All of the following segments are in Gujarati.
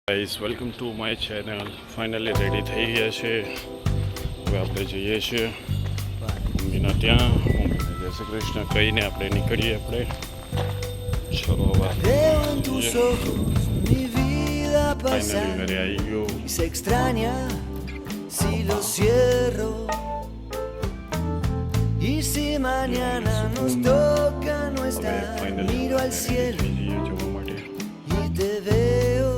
Guys welcome to my channel. Finally ready થઈ ગયા છે. હવે આપણે જઈએ છીએ મમ્મીના ત્યાં. મમ્મીને જય શ્રી કૃષ્ણ કહીને આપણે નીકળીએ. આપણે ચલો હવે ફાઇનલી ઘરે આવી ગયો. Se extraña si lo cierro y si mañana nos toca no હવે estar. Finally Miro al cielo જોવા માટે y te veo,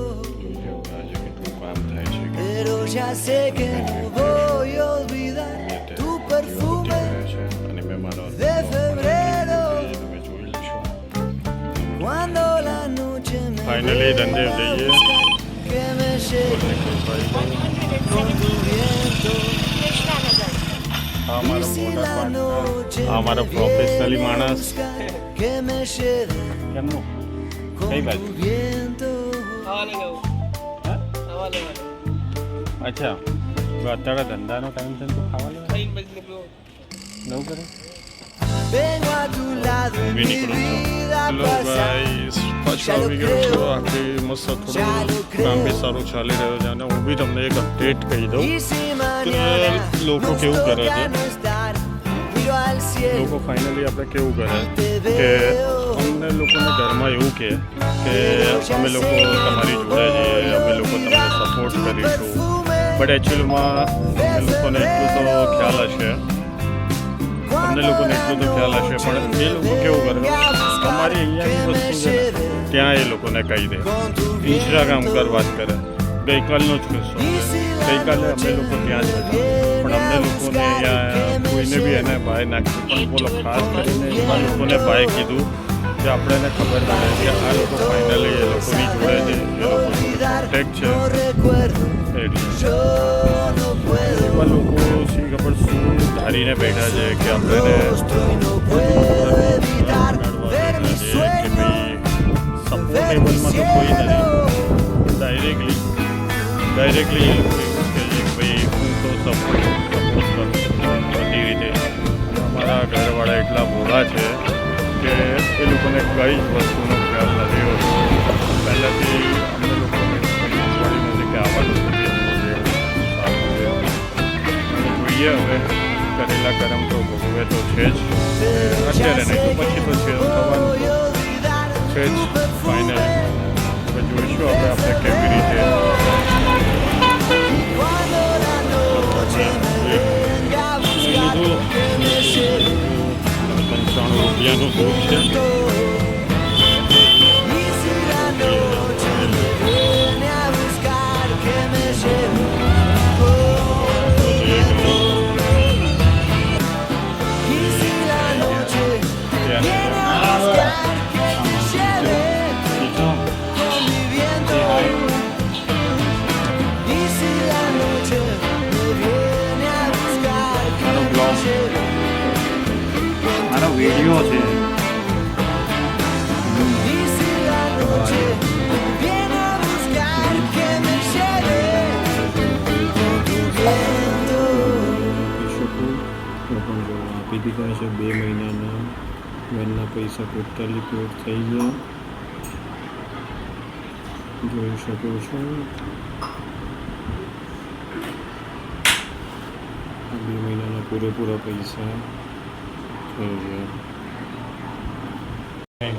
આજે કેટલું કામ થાય છે. pero ya sé que no voy a olvidar tu perfume અને મેં મારો de febrero. તમે જોઈ લેશો. Cuando la noche me finally ધંધે જઈએ. que me lleve con tu viento. આ મારો Y si મોટા la પાર્ટનર, noche આ મારો me પ્રોફેશનલી viene a માણસ. buscar, que me lleve કેમનું con કઈ tu બાજુ? viento. અચ્છા અત્યારે ધંધાનો ટાઈમ છે તો ખાવા નવું કરે. Vengo a tu lado y mi vida pasa. પાછો આવી ગયો છું. આખી મસ્ત થોડું કામ બી સારું ચાલી રહ્યું છે. અને હું બી તમને એક અપડેટ કહી દઉં. Y si mañana લોકો nos કેવું કરે toca છે, no estar, miro al cielo લોકો ફાઇનલી આપણે કેવું કરે y te કે veo. અમને લોકોને ઘરમાં એવું કે અમે લોકો તમારી જોડે છીએ, અમે લોકો તમને સપોર્ટ કરીશું. બટ એકચ્યુઅલમાં અમે લોકોને એટલું તો ખ્યાલ હશે, અમને લોકોને એટલું તો ખ્યાલ હશે, પણ એ લોકો કેવું કરે તમારી અહીંયાની વસ્તુ છે ને ત્યાં એ લોકોને કહી દે. ઇન્સ્ટાગ્રામ પર વાત કરે. ગઈકાલનો જ કિસ્સો, ગઈકાલે અમે લોકો ત્યાં જ હતા, પણ અમને લોકોને અહીંયા કોઈને બી એને ભાઈ નાખ્યું. પણ બોલો ખાસ કરીને એવા લોકોને ભાઈ કીધું કે આપણને ખબર પડે કે આ લોકો ફાઇનલી એ લોકોની જોડે છે, એ લોકો કોન્ટેક્ટ છે. એટલે એવા લોકો શી ખબર શું ધારીને બેઠા છે કે આપણે સપોર્ટેબલમાં તો કોઈ નથી. ડાયરેક્ટલી એ લોકો એવું કહે છે કે ભાઈ હું તો સપોર્ટ કરું બધી રીતે. અમારા ઘરવાળા એટલા ભોળા છે કે એ લોકોને કઈ જ વસ્તુનો ખ્યાલ નથી હોતો. પહેલાંથી અમને લોકોને પડી નથી કે આવવાનું નથી, જોઈએ હવે કરેલા કરમ તો ભોગવે તો છે જ. અત્યારે નહીં તો પછી તો છે થવાનું છે જ ફાઇનલી. હવે જોઈશું હવે આપણે કેવી રીતે. રૂપિયાનું દૂધ છે. મારો વિડીયો છે. આપી દીધા છે 2 મહિનાના વેનના પૈસા ટોટલી પેડ થઈ ગયા. જોઈ શકો છો 2 મહિનાના પૂરેપૂરા પૈસા થઈ ગયા.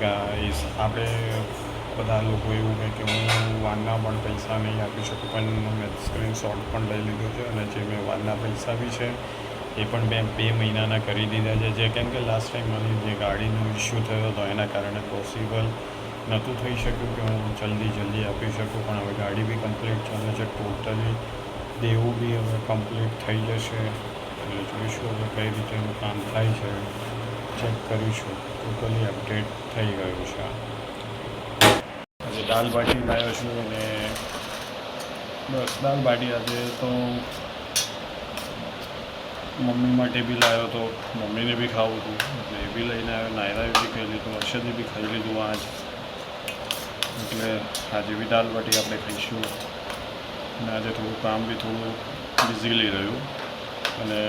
ગાઈસ આપણે બધા લોકો એવું કહે કે હું વાનના પણ પૈસા નહીં આપી શકું, પણ મેં સ્ક્રીનશોટ પણ લઈ લીધો છે અને જે મેં વાનના પૈસા બી છે એ પણ મેં 2 મહિનાના કરી દીધા છે. જે કેમ કે લાસ્ટ ટાઈમ મારી જે ગાડીનો ઇસ્યુ થયો હતો એના કારણે પોસિબલ નહોતું થઈ શક્યું કે હું જલ્દી આપી શકું. પણ હવે ગાડી બી કમ્પ્લીટ ચાલે છે, ટોટલી દેવું બી હવે કમ્પ્લીટ થઈ જશે. એટલે જોઈશું હવે કઈ રીતે એનું કામ થાય છે, ચેક કરીશું. ટોટલી અપડેટ થઈ ગયું છે. આજે દાલ બાટી લાવ્યો છું અને બસ દાલ બાટી આજે તો મમ્મી માટે બી લાવ્યો હતો, મમ્મીને બી ખાવું હતું એટલે એ બી લઈને આવ્યો. નાયરાએ બી ખાઈ લીધું, હર્ષદે બી ખાઈ લીધું આજ. એટલે આજે બી દાલ બાટી આપણે ખાઈશું. અને આજે થોડું કામ બી થોડું બિઝીલી રહ્યું અને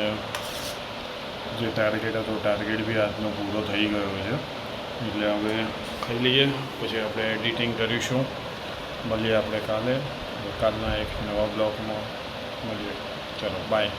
જે ટાર્ગેટ હતો ટાર્ગેટ બી આજનો પૂરો થઈ ગયો છે. એટલે હવે ખાઈ લઈએ, પછી આપણે એડિટિંગ કરીશું. મળીએ આપણે કાલે. કાલના એક નવા બ્લોગમાં મળીએ. ચલો બાય.